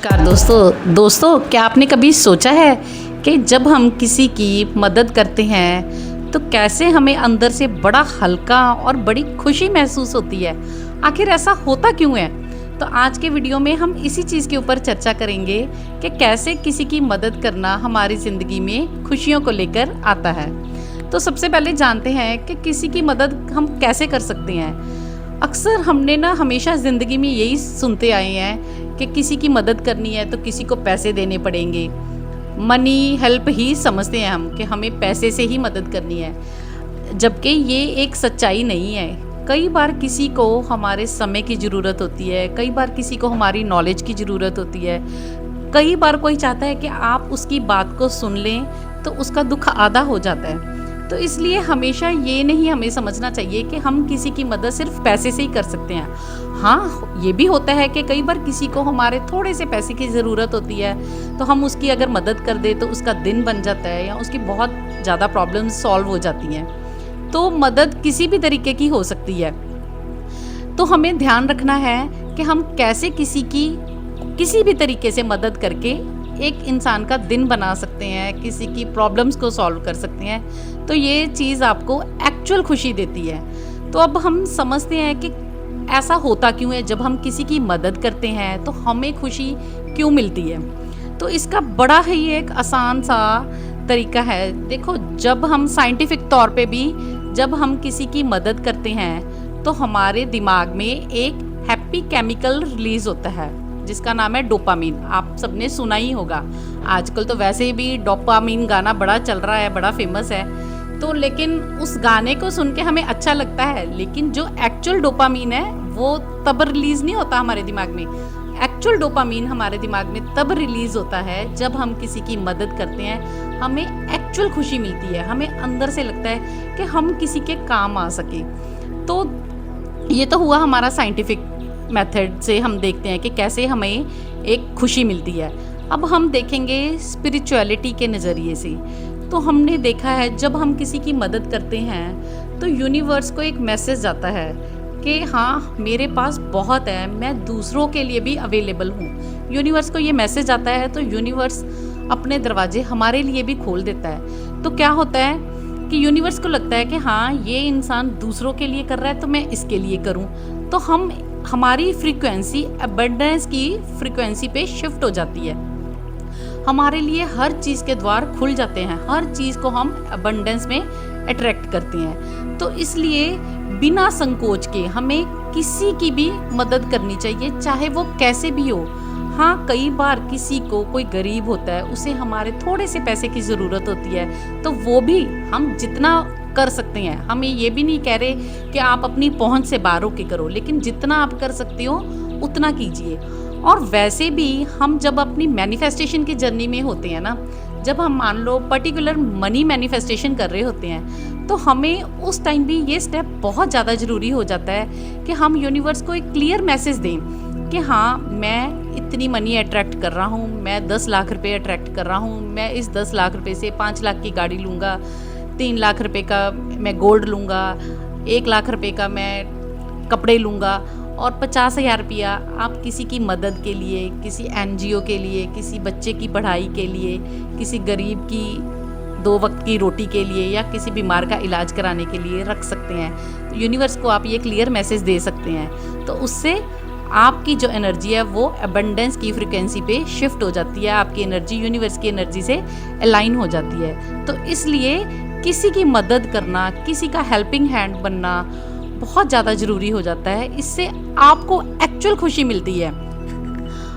नमस्कार दोस्तों, क्या आपने कभी सोचा है कि जब हम किसी की मदद करते हैं तो कैसे हमें अंदर से बड़ा हल्का और बड़ी खुशी महसूस होती है। आखिर ऐसा होता क्यों है? तो आज के वीडियो में हम इसी चीज़ के ऊपर चर्चा करेंगे कि कैसे किसी की मदद करना हमारी ज़िंदगी में खुशियों को लेकर आता है। तो सबसे पहले जानते हैं कि किसी की मदद हम कैसे कर सकते हैं। अक्सर हमने हमेशा ज़िंदगी में यही सुनते आए हैं कि किसी की मदद करनी है तो किसी को पैसे देने पड़ेंगे। मनी हेल्प ही समझते हैं हम कि हमें पैसे से ही मदद करनी है, जबकि ये एक सच्चाई नहीं है। कई बार किसी को हमारे समय की ज़रूरत होती है, कई बार किसी को हमारी नॉलेज की ज़रूरत होती है, कई बार कोई चाहता है कि आप उसकी बात को सुन लें तो उसका दुख आधा हो जाता है। तो इसलिए हमेशा ये नहीं हमें समझना चाहिए कि हम किसी की मदद सिर्फ पैसे से ही कर सकते हैं। हाँ, ये भी होता है कि कई बार किसी को हमारे थोड़े से पैसे की ज़रूरत होती है तो हम उसकी अगर मदद कर दें तो उसका दिन बन जाता है या उसकी बहुत ज़्यादा प्रॉब्लम्स सॉल्व हो जाती हैं। तो मदद किसी भी तरीके की हो सकती है। तो हमें ध्यान रखना है कि हम कैसे किसी भी तरीके से मदद करके एक इंसान का दिन बना सकते हैं, किसी की प्रॉब्लम्स को सॉल्व कर सकते हैं। तो ये चीज़ आपको एक्चुअल खुशी देती है। तो अब हम समझते हैं कि ऐसा होता क्यों है, जब हम किसी की मदद करते हैं तो हमें खुशी क्यों मिलती है। तो इसका बड़ा ही एक आसान सा तरीका है। देखो, जब हम साइंटिफिक तौर पे भी जब हम किसी की मदद करते हैं तो हमारे दिमाग में एक हैप्पी केमिकल रिलीज होता है जिसका नाम है डोपामीन। आप सबने सुना ही होगा। आजकल तो वैसे भी डोपामीन गाना बड़ा चल रहा है, बड़ा फेमस है। तो लेकिन उस गाने को सुन के हमें अच्छा लगता है, लेकिन जो एक्चुअल डोपामीन है वो तब रिलीज नहीं होता हमारे दिमाग में। एक्चुअल डोपामीन हमारे दिमाग में तब रिलीज होता है जब हम किसी की मदद करते हैं। हमें एक्चुअल खुशी मिलती है, हमें अंदर से लगता है कि हम किसी के काम आ सके। तो ये तो हुआ हमारा साइंटिफिक मेथड से हम देखते हैं कि कैसे हमें एक खुशी मिलती है। अब हम देखेंगे स्पिरिचुअलिटी के नज़रिए से। तो हमने देखा है जब हम किसी की मदद करते हैं तो यूनिवर्स को एक मैसेज जाता है कि हाँ, मेरे पास बहुत है, मैं दूसरों के लिए भी अवेलेबल हूँ। यूनिवर्स को ये मैसेज आता है तो यूनिवर्स अपने दरवाजे हमारे लिए भी खोल देता है। तो क्या होता है कि यूनिवर्स को लगता है कि हाँ, ये इंसान दूसरों के लिए कर रहा है तो मैं इसके लिए करूँ। तो हमारी फ्रीक्वेंसी अबंडेंस की फ्रीक्वेंसी पे शिफ्ट हो जाती है। हमारे लिए हर चीज़ के द्वार खुल जाते हैं, हर चीज़ को हम अबंडेंस में अट्रैक्ट करते हैं। तो इसलिए बिना संकोच के हमें किसी की भी मदद करनी चाहिए, चाहे वो कैसे भी हो। हाँ, कई बार किसी को कोई गरीब होता है, उसे हमारे थोड़े से पैसे की ज़रूरत होती है, तो वो भी हम जितना कर सकते हैं। हमें ये भी नहीं कह रहे कि आप अपनी पहुंच से बाहर होके करो, लेकिन जितना आप कर सकते हो उतना कीजिए। और वैसे भी हम जब अपनी मैनिफेस्टेशन की जर्नी में होते हैं ना, जब हम मान लो पर्टिकुलर मनी मैनिफेस्टेशन कर रहे होते हैं, तो हमें उस टाइम भी ये स्टेप बहुत ज़्यादा ज़रूरी हो जाता है कि हम यूनिवर्स को एक क्लियर मैसेज दें कि हाँ, मैं इतनी मनी अट्रैक्ट कर रहा हूँ, मैं 10 लाख रुपए अट्रैक्ट कर रहा हूँ, मैं इस 10 लाख रुपए से 5 लाख की गाड़ी लूँगा, 3 लाख रुपए का मैं गोल्ड लूँगा, 1 लाख रुपए का मैं कपड़े लूँगा, और 50,000 रुपया आप किसी की मदद के लिए, किसी एनजीओ के लिए, किसी बच्चे की पढ़ाई के लिए, किसी गरीब की 2 वक्त की रोटी के लिए या किसी बीमार का इलाज कराने के लिए रख सकते हैं। यूनिवर्स को आप ये क्लियर मैसेज दे सकते हैं। तो उससे आपकी जो एनर्जी है वो अबंडेंस की फ्रीक्वेंसी पे शिफ्ट हो जाती है, आपकी एनर्जी यूनिवर्स की एनर्जी से अलाइन हो जाती है। तो इसलिए किसी की मदद करना, किसी का हेल्पिंग हैंड बनना बहुत ज़्यादा ज़रूरी हो जाता है। इससे आपको एक्चुअल खुशी मिलती है।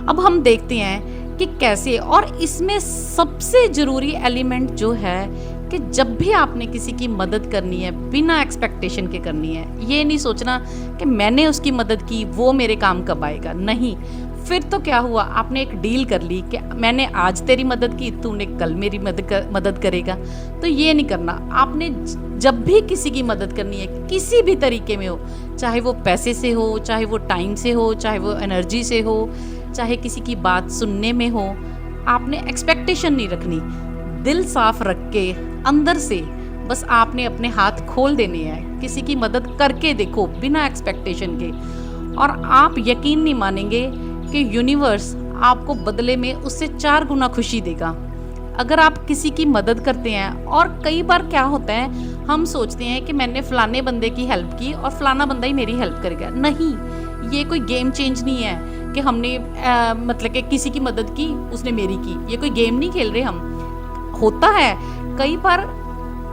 अब हम देखते हैं कि कैसे, और इसमें सबसे ज़रूरी एलिमेंट जो है कि जब भी आपने किसी की मदद करनी है, बिना एक्सपेक्टेशन के करनी है। ये नहीं सोचना कि मैंने उसकी मदद की, वो मेरे काम कब आएगा। नहीं, फिर तो क्या हुआ, आपने एक डील कर ली कि मैंने आज तेरी मदद की, तूने कल मेरी मदद करेगा। तो ये नहीं करना। आपने जब भी किसी की मदद करनी है, किसी भी तरीके में हो, चाहे वो पैसे से हो, चाहे वो टाइम से हो, चाहे वो एनर्जी से हो, चाहे किसी की बात सुनने में हो, आपने एक्सपेक्टेशन नहीं रखनी। दिल साफ रख के अंदर से बस आपने अपने हाथ खोल देने हैं, किसी की मदद करके देखो बिना एक्सपेक्टेशन के, और आप यकीन नहीं मानेंगे कि यूनिवर्स आपको बदले में उससे 4 गुना खुशी देगा। अगर आप किसी की मदद करते हैं, और कई बार क्या होता है, हम सोचते हैं कि मैंने फलाने बंदे की हेल्प की और फलाना बंदा ही मेरी हेल्प करेगा। नहीं, ये कोई गेम चेंज नहीं है कि हमने मतलब कि किसी की मदद की, उसने मेरी की। ये कोई गेम नहीं खेल रहे हम। होता है कई बार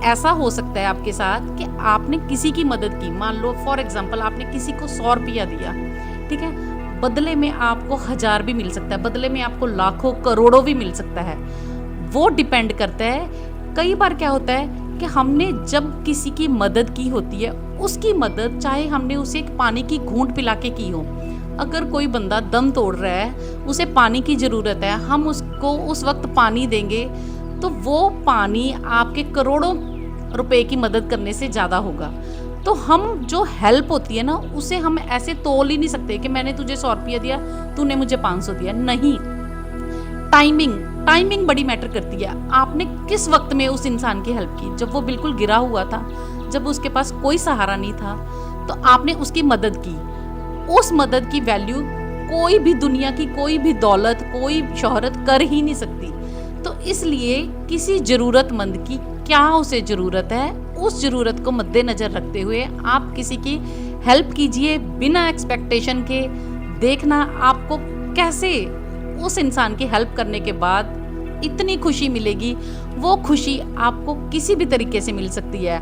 ऐसा हो सकता है आपके साथ कि आपने किसी की मदद की, मान लो फॉर एग्जांपल आपने किसी को 100 रुपया दिया, ठीक है, बदले में आपको 1000 भी मिल सकता है, बदले में आपको लाखों करोड़ों भी मिल सकता है। वो डिपेंड करता है। कई बार क्या होता है कि हमने जब किसी की मदद की होती है, उसकी मदद चाहे हमने उसे एक पानी की घूंट पिला के की हो, अगर कोई बंदा दम तोड़ रहा है, उसे पानी की ज़रूरत है, हम उसको उस वक्त पानी देंगे, तो वो पानी आपके करोड़ों रुपए की मदद करने से ज़्यादा होगा। तो हम जो हेल्प होती है ना, उसे हम ऐसे तोल ही नहीं सकते कि मैंने तुझे 100 रुपया दिया, तूने मुझे 500 दिया। नहीं, टाइमिंग बड़ी मैटर करती है। आपने किस वक्त में उस इंसान की हेल्प की, जब वो बिल्कुल गिरा हुआ था, जब उसके पास कोई सहारा नहीं था, तो आपने उसकी मदद की। उस मदद की वैल्यू कोई भी दुनिया की कोई भी दौलत, कोई शोहरत कर ही नहीं सकती। तो इसलिए किसी ज़रूरतमंद की क्या उसे ज़रूरत है, उस ज़रूरत को मद्देनज़र रखते हुए आप किसी की हेल्प कीजिए बिना एक्सपेक्टेशन के। देखना आपको कैसे उस इंसान की हेल्प करने के बाद इतनी खुशी मिलेगी। वो खुशी आपको किसी भी तरीके से मिल सकती है।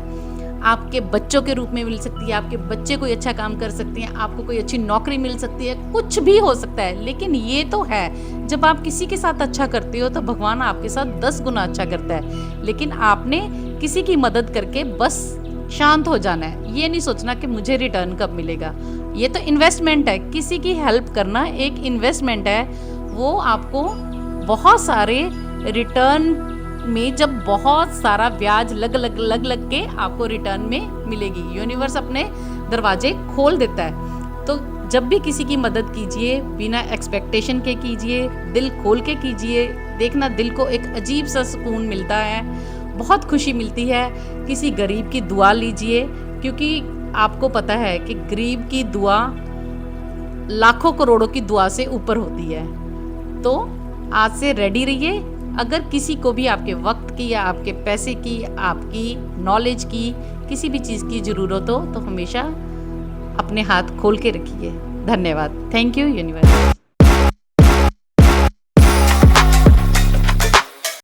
आपके बच्चों के रूप में मिल सकती है, आपके बच्चे कोई अच्छा काम कर सकते हैं, आपको कोई अच्छी नौकरी मिल सकती है, कुछ भी हो सकता है। लेकिन ये तो है, जब आप किसी के साथ अच्छा करते हो तो भगवान आपके साथ 10 गुना अच्छा करता है। लेकिन आपने किसी की मदद करके बस शांत हो जाना है, ये नहीं सोचना कि मुझे रिटर्न कब मिलेगा। ये तो इन्वेस्टमेंट है, किसी की हेल्प करना एक इन्वेस्टमेंट है। वो आपको बहुत सारे रिटर्न में, जब बहुत सारा ब्याज लग लग के आपको रिटर्न में मिलेगी। यूनिवर्स अपने दरवाजे खोल देता है। तो जब भी किसी की मदद कीजिए बिना एक्सपेक्टेशन के कीजिए, दिल खोल के कीजिए। देखना दिल को एक अजीब सा सुकून मिलता है, बहुत खुशी मिलती है। किसी गरीब की दुआ लीजिए, क्योंकि आपको पता है कि गरीब की दुआ लाखों करोड़ों की दुआ से ऊपर होती है। तो आज से रेडी रहिए। अगर किसी को भी आपके वक्त की या आपके पैसे की, आपकी नॉलेज की, किसी भी चीज़ की ज़रूरत हो, तो हमेशा अपने हाथ खोल के रखिए। धन्यवाद। Thank you universe.